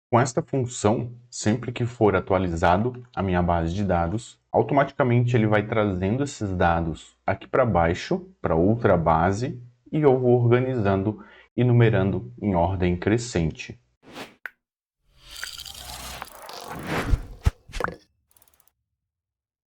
Com esta função, sempre que for atualizado a minha base de dados, automaticamente ele vai trazendo esses dados aqui para baixo, para outra base, e eu vou organizando e numerando em ordem crescente.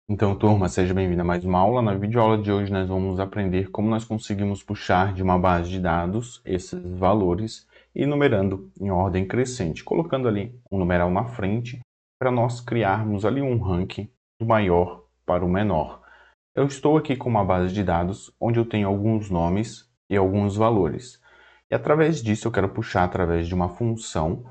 Então, turma, seja bem-vindo a mais uma aula. Na videoaula de hoje nós vamos aprender como nós conseguimos puxar de uma base de dados esses valores e numerando em ordem crescente, colocando ali um numeral na frente para nós criarmos ali um ranking do maior para o menor. Eu estou aqui com uma base de dados onde eu tenho alguns nomes e alguns valores. E através disso eu quero puxar através de uma função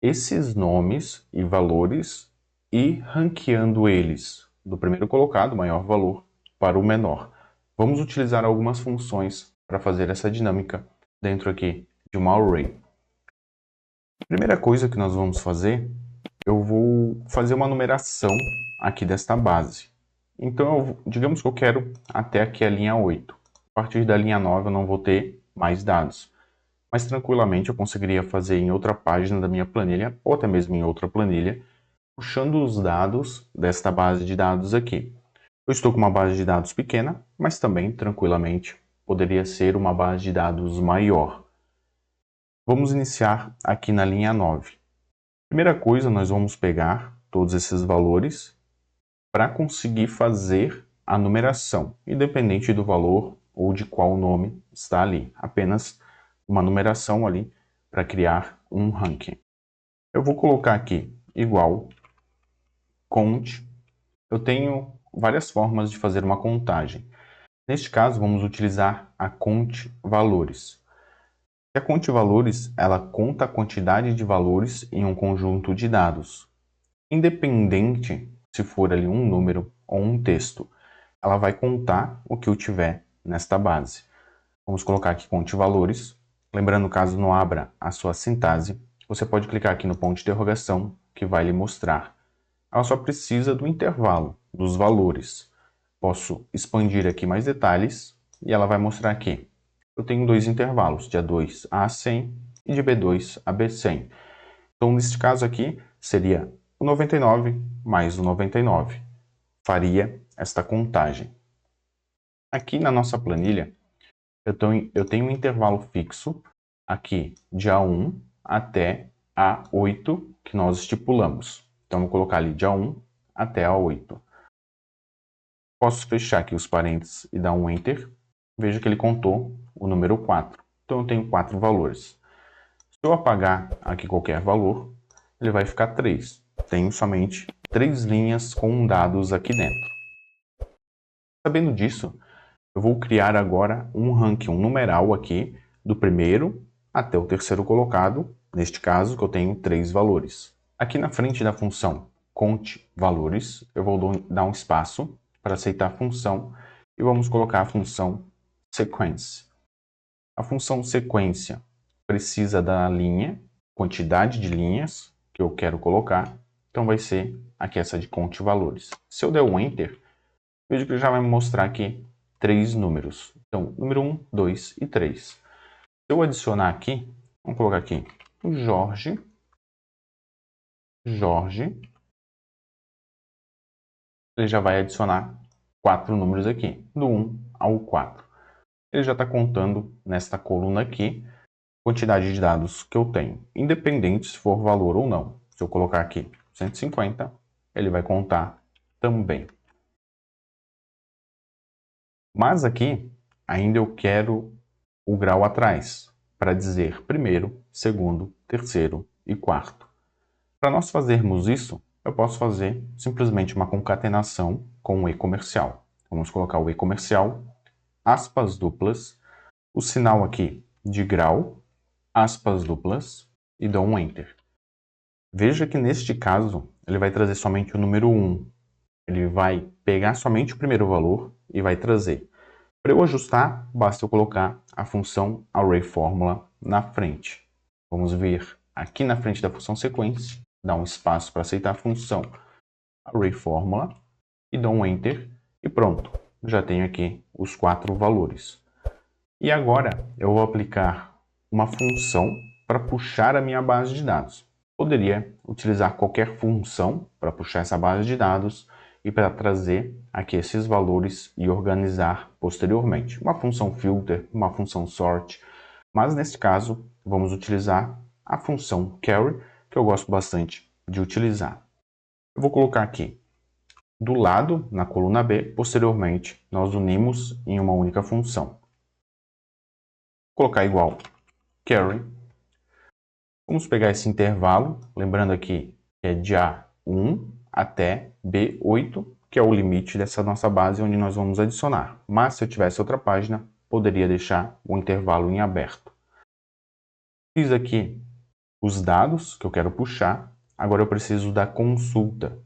esses nomes e valores e ranqueando eles do primeiro colocado, maior valor, para o menor. Vamos utilizar algumas funções para fazer essa dinâmica dentro aqui de uma array. A primeira coisa que nós vamos fazer, eu vou fazer uma numeração aqui desta base. Então, digamos que eu quero até aqui a linha 8. A partir da linha 9 eu não vou ter mais dados. Mas tranquilamente eu conseguiria fazer em outra página da minha planilha, ou até mesmo em outra planilha, puxando os dados desta base de dados aqui. Eu estou com uma base de dados pequena, mas também, tranquilamente, poderia ser uma base de dados maior. Vamos iniciar aqui na linha 9. Primeira coisa, nós vamos pegar todos esses valores para conseguir fazer a numeração, independente do valor ou de qual nome está ali. Apenas uma numeração ali para criar um ranking. Eu vou colocar aqui igual cont. Eu tenho várias formas de fazer uma contagem. Neste caso, vamos utilizar a cont valores. A cont valores, ela conta a quantidade de valores em um conjunto de dados. Independente se for ali um número ou um texto, ela vai contar o que eu tiver nesta base. Vamos colocar aqui cont valores. Lembrando, caso não abra a sua sintaxe, você pode clicar aqui no ponto de interrogação que vai lhe mostrar. Ela só precisa do intervalo, dos valores. Posso expandir aqui mais detalhes e ela vai mostrar aqui. Eu tenho dois intervalos, de A2 a A100 e de B2 a B100. Então, neste caso aqui, seria o 99 mais o 99. Faria esta contagem. Aqui na nossa planilha, eu tenho um intervalo fixo aqui de A1 até A8 que nós estipulamos. Então, vou colocar ali de A1 até A8. Posso fechar aqui os parênteses e dar um Enter. Veja que ele contou o número 4. Então, eu tenho 4 valores. Se eu apagar aqui qualquer valor, ele vai ficar 3. Tenho somente 3 linhas com dados aqui dentro. Sabendo disso, eu vou criar agora um ranking, um numeral aqui, do primeiro até o terceiro colocado, neste caso que eu tenho 3 valores. Aqui na frente da função cont_valores, eu vou dar um espaço para aceitar a função e vamos colocar a função sequence. A função sequência precisa da linha, quantidade de linhas que eu quero colocar, então vai ser aqui essa de cont_valores. Se eu der um Enter, vejo que ele já vai me mostrar aqui 3 números. Então, número 1, 2 e 3. Se eu adicionar aqui, vamos colocar aqui o Jorge, ele já vai adicionar 4 números aqui, do 1 ao 4. Ele já está contando nesta coluna aqui quantidade de dados que eu tenho, independente se for valor ou não. Se eu colocar aqui 150, ele vai contar também. Mas aqui, ainda eu quero o grau atrás, para dizer primeiro, segundo, terceiro e quarto. Para nós fazermos isso, eu posso fazer simplesmente uma concatenação com o e-comercial. Vamos colocar o e-comercial, aspas duplas, o sinal aqui de grau, aspas duplas, e dou um Enter. Veja que neste caso, ele vai trazer somente o número 1. Ele vai pegar somente o primeiro valor e vai trazer. Para eu ajustar, basta eu colocar a função arrayFormula na frente. Vamos ver aqui na frente da função sequência, dá um espaço para aceitar a função arrayFormula e dou um Enter e pronto, já tenho aqui os 4 valores. E agora eu vou aplicar uma função para puxar a minha base de dados. poderia utilizar qualquer função para puxar essa base de dados e para trazer aqui esses valores e organizar posteriormente. Uma função filter, uma função sort, mas nesse caso vamos utilizar a função carry, que eu gosto bastante de utilizar. Eu vou colocar aqui do lado, na coluna B, posteriormente nós unimos em uma única função. Vou colocar igual carry. Vamos pegar esse intervalo, lembrando aqui que é de A1 até B8, que é o limite dessa nossa base onde nós vamos adicionar. Mas se eu tivesse outra página, poderia deixar o intervalo em aberto. Fiz aqui os dados que eu quero puxar, agora eu preciso da consulta.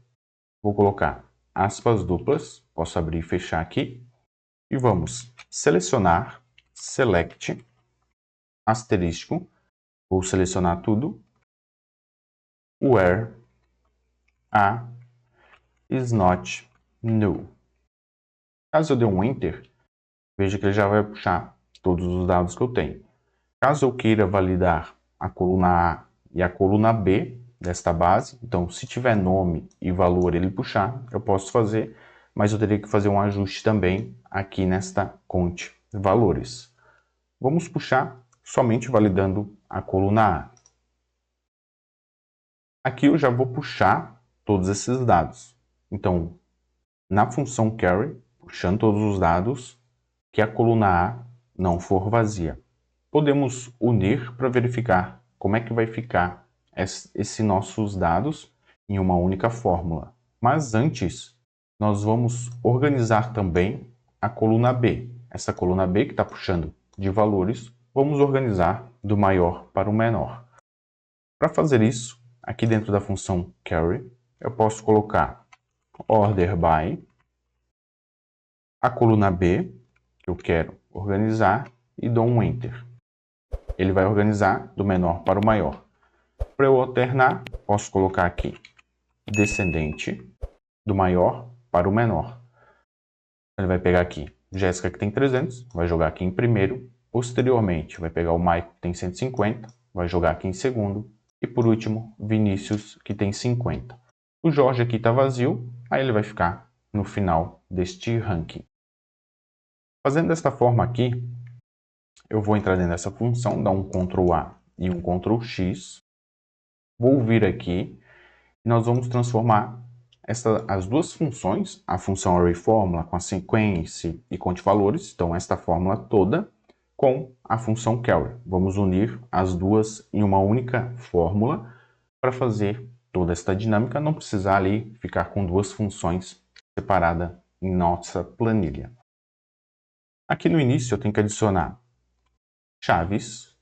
Vou colocar aspas duplas, posso abrir e fechar aqui, e vamos selecionar, select, asterisco, vou selecionar tudo, where a is not null. Caso eu dê um enter, veja que ele já vai puxar todos os dados que eu tenho. Caso eu queira validar a coluna A e a coluna B desta base, então se tiver nome e valor ele puxar, eu posso fazer, mas eu teria que fazer um ajuste também aqui nesta conte valores. Vamos puxar somente validando a coluna A. Aqui eu já vou puxar todos esses dados. Então, na função carry, puxando todos os dados, que a coluna A não for vazia. Podemos unir para verificar como é que vai ficar esses nossos dados em uma única fórmula. Mas antes, nós vamos organizar também a coluna B. Essa coluna B que está puxando de valores, vamos organizar do maior para o menor. Para fazer isso, aqui dentro da função carry, eu posso colocar order by, a coluna B, que eu quero organizar, e dou um enter. Ele vai organizar do menor para o maior. Para eu alternar, posso colocar aqui descendente do maior para o menor. Ele vai pegar aqui Jéssica, que tem 300, vai jogar aqui em primeiro. Posteriormente, vai pegar o Maico, que tem 150, vai jogar aqui em segundo. E por último, Vinícius, que tem 50. O Jorge aqui está vazio, aí ele vai ficar no final deste ranking. Fazendo desta forma aqui, eu vou entrar dentro dessa função, dar um Ctrl A e um Ctrl X. Vou vir aqui e nós vamos transformar as duas funções, a função arrayFormula com a sequence e conte valores, então esta fórmula toda, com a função carry. Vamos unir as duas em uma única fórmula para fazer toda esta dinâmica, não precisar ali ficar com duas funções separadas em nossa planilha. Aqui no início eu tenho que adicionar chaves.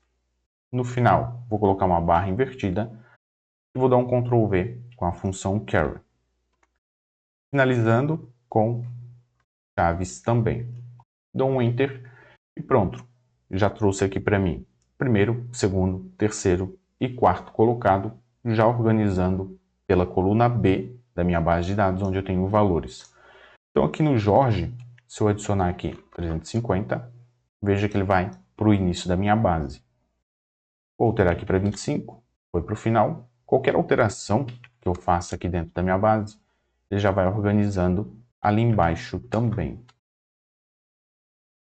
No final, vou colocar uma barra invertida e vou dar um Ctrl V com a função carry. Finalizando com chaves também. Dou um enter e pronto. Já trouxe aqui para mim primeiro, segundo, terceiro e quarto colocado, já organizando pela coluna B da minha base de dados, onde eu tenho valores. Então aqui no Jorge, se eu adicionar aqui 350, veja que ele vai para o início da minha base. Vou alterar aqui para 25, foi para o final. Qualquer alteração que eu faça aqui dentro da minha base, ele já vai organizando ali embaixo também.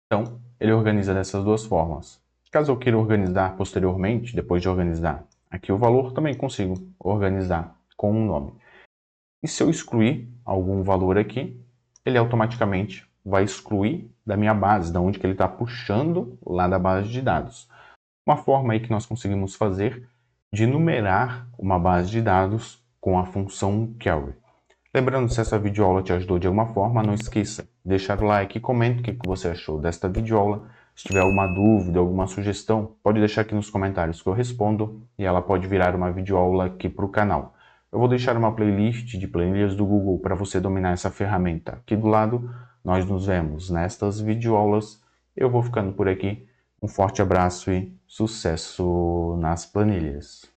Então, ele organiza dessas duas formas. Caso eu queira organizar posteriormente, depois de organizar aqui o valor, também consigo organizar com um nome. E se eu excluir algum valor aqui, ele automaticamente vai excluir da minha base, da onde que ele está puxando lá da base de dados. Uma forma aí que nós conseguimos fazer de numerar uma base de dados com a função carry. Lembrando, se essa videoaula te ajudou de alguma forma, não esqueça de deixar o like e comente o que você achou desta videoaula. Se tiver alguma dúvida, alguma sugestão, pode deixar aqui nos comentários que eu respondo e ela pode virar uma videoaula aqui para o canal. Eu vou deixar uma playlist de planilhas do Google para você dominar essa ferramenta. Aqui do lado, nós nos vemos nestas videoaulas. Eu vou ficando por aqui. Um forte abraço e sucesso nas planilhas!